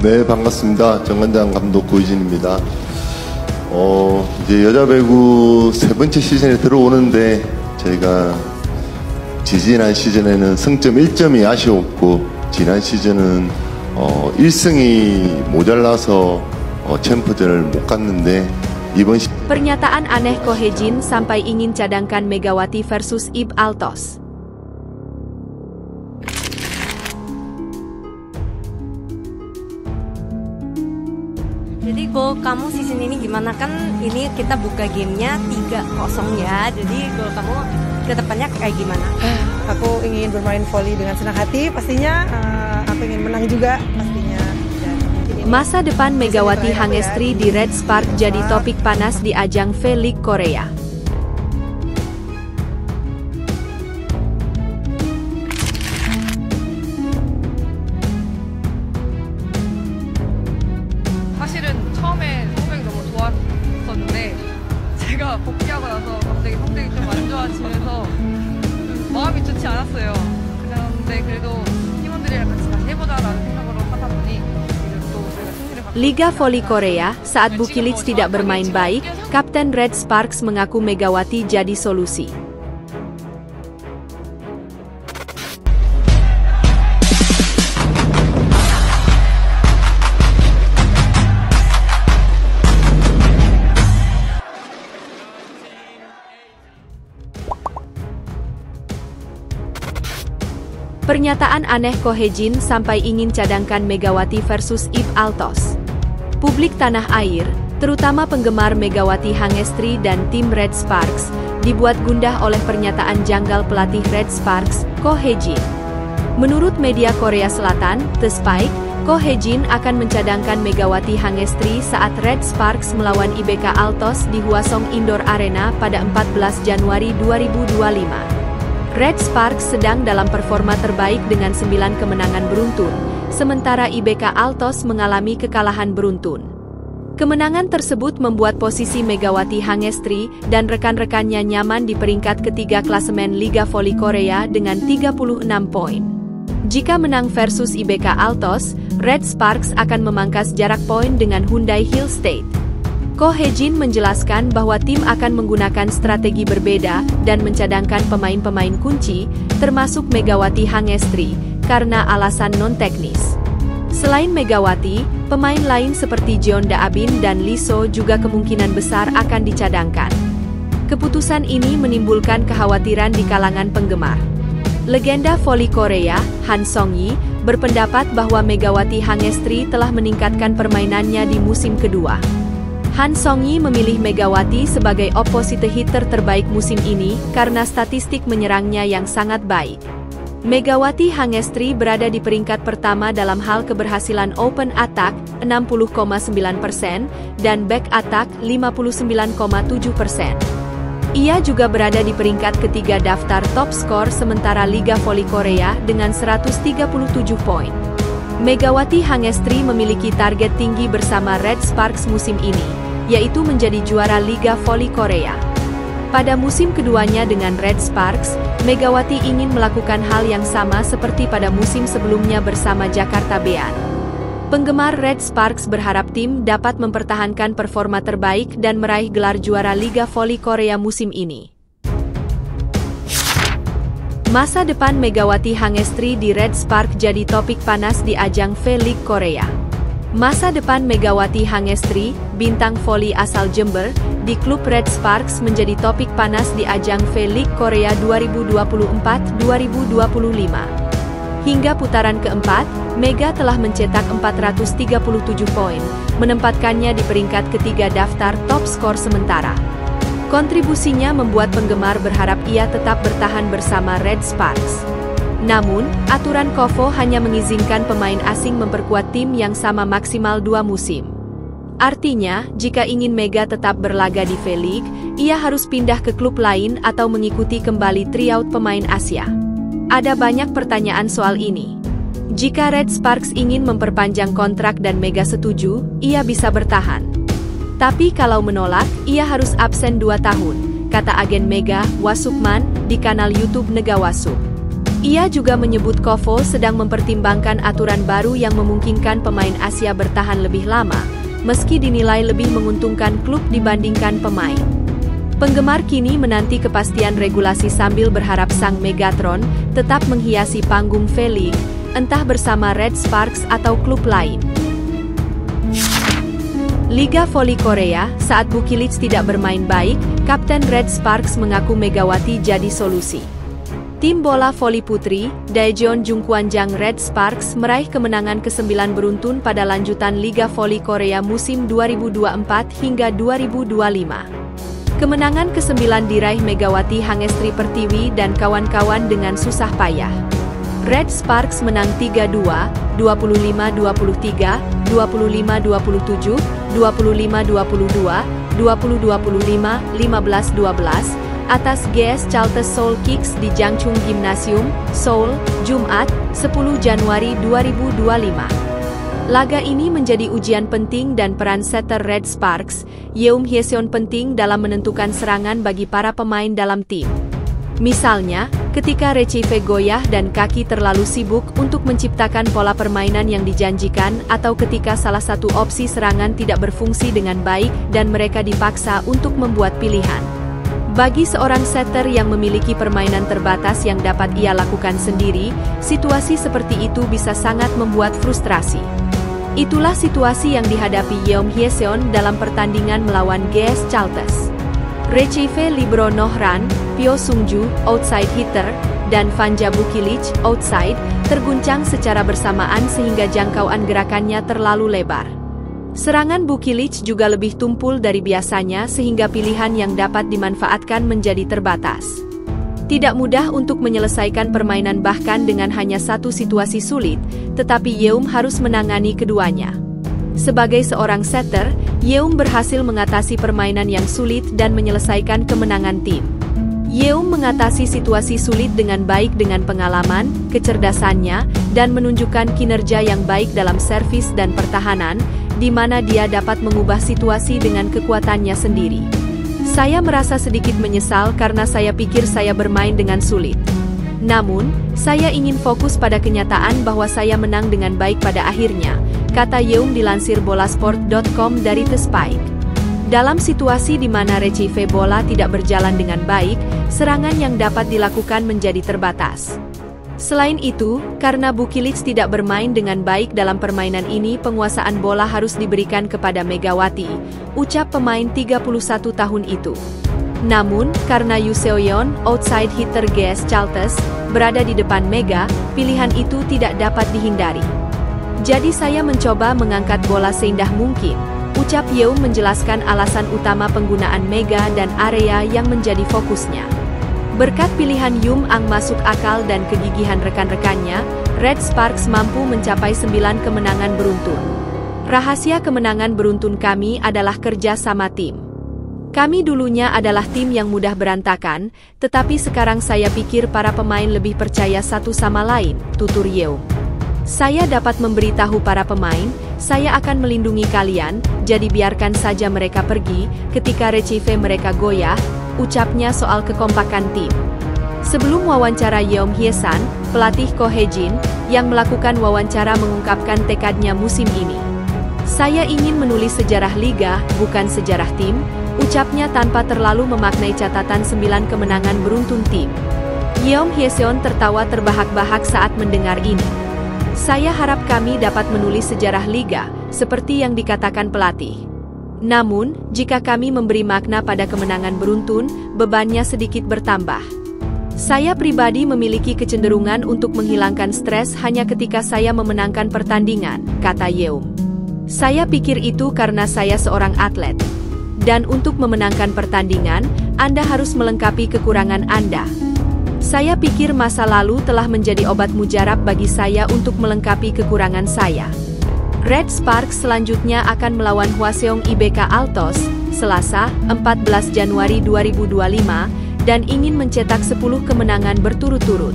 네, 반갑습니다. 정관장 감독 고이진입니다. 이제 여자 배구 세 번째 시즌에 들어오는데 저희가 지난 시즌에는 승점 1점이 아쉬웠고 지난 시즌은 1승이 모자라서 챔프전을 못 갔는데 이번 Pernyataan aneh Ko Hejin sampai ingin cadangkan Megawati versus Ib Altos. Jadi goal kamu season ini gimana, kan ini kita buka gamenya 3-0 ya, jadi goal kamu ke depannya kayak gimana? Aku ingin bermain voli dengan senang hati pastinya, aku ingin menang juga pastinya. Masa depan Megawati Hangestri di Red Spark jadi topik panas di ajang V-League Korea. 사실은 처음에 성적이 너무 좋았었는데 제가 복귀하고 나서 갑자기 성적이 좀 안 좋아지면서 마음이 좋지 않았어요. 그런데 그래도 팀원들이랑 같이 다시 해보자라는 생각으로 하다 보니 또 저희가 승리를 받고. Liga Voli Korea, saat Bukilic tidak bermain baik, Kapten Red Sparks mengaku Megawati jadi solusi. Pernyataan aneh Ko Hejin sampai ingin cadangkan Megawati versus Ib Altos. Publik tanah air, terutama penggemar Megawati Hangestri dan tim Red Sparks, dibuat gundah oleh pernyataan janggal pelatih Red Sparks, Ko Hejin. Menurut media Korea Selatan, The Spike, Ko Hejin akan mencadangkan Megawati Hangestri saat Red Sparks melawan IBK Altos di Hwasong Indoor Arena pada 14 Januari 2025. Red Sparks sedang dalam performa terbaik dengan 9 kemenangan beruntun, sementara IBK Altos mengalami kekalahan beruntun. Kemenangan tersebut membuat posisi Megawati Hangestri dan rekan-rekannya nyaman di peringkat ketiga klasemen Liga Voli Korea dengan 36 poin. Jika menang versus IBK Altos, Red Sparks akan memangkas jarak poin dengan Hyundai Hill State. Ko Hejin menjelaskan bahwa tim akan menggunakan strategi berbeda dan mencadangkan pemain-pemain kunci, termasuk Megawati Hangestri, karena alasan non-teknis. Selain Megawati, pemain lain seperti Jeonda Abin dan Lee So juga kemungkinan besar akan dicadangkan. Keputusan ini menimbulkan kekhawatiran di kalangan penggemar. Legenda voli Korea, Han Song-yi, berpendapat bahwa Megawati Hangestri telah meningkatkan permainannya di musim kedua. Han Song-yi memilih Megawati sebagai opposite hitter terbaik musim ini karena statistik menyerangnya yang sangat baik. Megawati Hangestri berada di peringkat pertama dalam hal keberhasilan open attack 60,9% dan back attack 59,7%. Ia juga berada di peringkat ketiga daftar top skor sementara Liga Voli Korea dengan 137 poin. Megawati Hangestri memiliki target tinggi bersama Red Sparks musim ini, yaitu menjadi juara Liga Voli Korea. Pada musim keduanya dengan Red Sparks, Megawati ingin melakukan hal yang sama seperti pada musim sebelumnya bersama Jakarta Bean. Penggemar Red Sparks berharap tim dapat mempertahankan performa terbaik dan meraih gelar juara Liga Voli Korea musim ini. Masa depan Megawati Hangestri di Red Spark jadi topik panas di ajang V-League Korea. Masa depan Megawati Hangestri, bintang voli asal Jember, di klub Red Sparks menjadi topik panas di ajang V-League Korea 2024-2025. Hingga putaran keempat, Mega telah mencetak 437 poin, menempatkannya di peringkat ketiga daftar top skor sementara. Kontribusinya membuat penggemar berharap ia tetap bertahan bersama Red Sparks. Namun, aturan KOFO hanya mengizinkan pemain asing memperkuat tim yang sama maksimal 2 musim. Artinya, jika ingin Mega tetap berlaga di V-League, ia harus pindah ke klub lain atau mengikuti kembali tryout pemain Asia. Ada banyak pertanyaan soal ini. Jika Red Sparks ingin memperpanjang kontrak dan Mega setuju, ia bisa bertahan. Tapi kalau menolak, ia harus absen 2 tahun, kata agen Mega, Wasupman, di kanal YouTube Nega Wasup. Ia juga menyebut Kovo sedang mempertimbangkan aturan baru yang memungkinkan pemain Asia bertahan lebih lama, meski dinilai lebih menguntungkan klub dibandingkan pemain. Penggemar kini menanti kepastian regulasi sambil berharap sang Megatron tetap menghiasi panggung V-League, entah bersama Red Sparks atau klub lain. Liga Voli Korea, saat Bukilic tidak bermain baik, Kapten Red Sparks mengaku Megawati jadi solusi. Tim bola voli putri, Daejeon Jungkwanjang Red Sparks meraih kemenangan ke-9 beruntun pada lanjutan Liga Voli Korea musim 2024 hingga 2025. Kemenangan ke-9 diraih Megawati Hangestri Pertiwi dan kawan-kawan dengan susah payah. Red Sparks menang 3-2, 25-23, 25-27, 25-22, 20-25, 15-12, atas GS Chalters Seoul Kicks di Jangchung Gymnasium, Seoul, Jumat, 10 Januari 2025. Laga ini menjadi ujian penting dan peran setter Red Sparks, Yeom Hyeseon penting dalam menentukan serangan bagi para pemain dalam tim. Misalnya, ketika Rechive goyah dan kaki terlalu sibuk untuk menciptakan pola permainan yang dijanjikan atau ketika salah satu opsi serangan tidak berfungsi dengan baik dan mereka dipaksa untuk membuat pilihan. Bagi seorang setter yang memiliki permainan terbatas yang dapat ia lakukan sendiri, situasi seperti itu bisa sangat membuat frustrasi. Itulah situasi yang dihadapi Yeom Hyeseon dalam pertandingan melawan GS Chalters. Rechive Libero Nohran, Pyo Sungju, outside hitter, dan Vanja Bukilic, outside, terguncang secara bersamaan sehingga jangkauan gerakannya terlalu lebar. Serangan Bukilic juga lebih tumpul dari biasanya sehingga pilihan yang dapat dimanfaatkan menjadi terbatas. Tidak mudah untuk menyelesaikan permainan bahkan dengan hanya satu situasi sulit, tetapi Yeom harus menangani keduanya. Sebagai seorang setter, Yeom berhasil mengatasi permainan yang sulit dan menyelesaikan kemenangan tim. Yeom mengatasi situasi sulit dengan baik dengan pengalaman, kecerdasannya, dan menunjukkan kinerja yang baik dalam servis dan pertahanan, di mana dia dapat mengubah situasi dengan kekuatannya sendiri. Saya merasa sedikit menyesal karena saya pikir saya bermain dengan sulit. Namun, saya ingin fokus pada kenyataan bahwa saya menang dengan baik pada akhirnya, kata Yeom dilansir bolasport.com dari The Spike. Dalam situasi di mana Rechive bola tidak berjalan dengan baik, serangan yang dapat dilakukan menjadi terbatas. Selain itu, karena Bukilic tidak bermain dengan baik dalam permainan ini, penguasaan bola harus diberikan kepada Megawati, ucap pemain 31 tahun itu. Namun, karena Yoo Seo-yeon, outside hitter GS Chalters, berada di depan Mega, pilihan itu tidak dapat dihindari. Jadi saya mencoba mengangkat bola seindah mungkin, ucap Yeom menjelaskan alasan utama penggunaan Mega dan area yang menjadi fokusnya. Berkat pilihan Yum Ang masuk akal dan kegigihan rekan-rekannya, Red Sparks mampu mencapai 9 kemenangan beruntun. Rahasia kemenangan beruntun kami adalah kerja sama tim. Kami dulunya adalah tim yang mudah berantakan, tetapi sekarang saya pikir para pemain lebih percaya satu sama lain, tutur Yeom. Saya dapat memberitahu para pemain, saya akan melindungi kalian, jadi biarkan saja mereka pergi, ketika Rechive mereka goyah, ucapnya soal kekompakan tim. Sebelum wawancara Yeom Hyesan, pelatih Ko Hae-jin, yang melakukan wawancara mengungkapkan tekadnya musim ini. Saya ingin menulis sejarah liga, bukan sejarah tim, ucapnya tanpa terlalu memaknai catatan 9 kemenangan beruntun tim. Yeom Hyeseon tertawa terbahak-bahak saat mendengar ini. Saya harap kami dapat menulis sejarah liga, seperti yang dikatakan pelatih. Namun, jika kami memberi makna pada kemenangan beruntun, bebannya sedikit bertambah. Saya pribadi memiliki kecenderungan untuk menghilangkan stres hanya ketika saya memenangkan pertandingan, kata Yeom. Saya pikir itu karena saya seorang atlet. Dan untuk memenangkan pertandingan, Anda harus melengkapi kekurangan Anda. Saya pikir masa lalu telah menjadi obat mujarab bagi saya untuk melengkapi kekurangan saya. Red Sparks selanjutnya akan melawan Hwaseong IBK Altos, Selasa, 14 Januari 2025, dan ingin mencetak 10 kemenangan berturut-turut.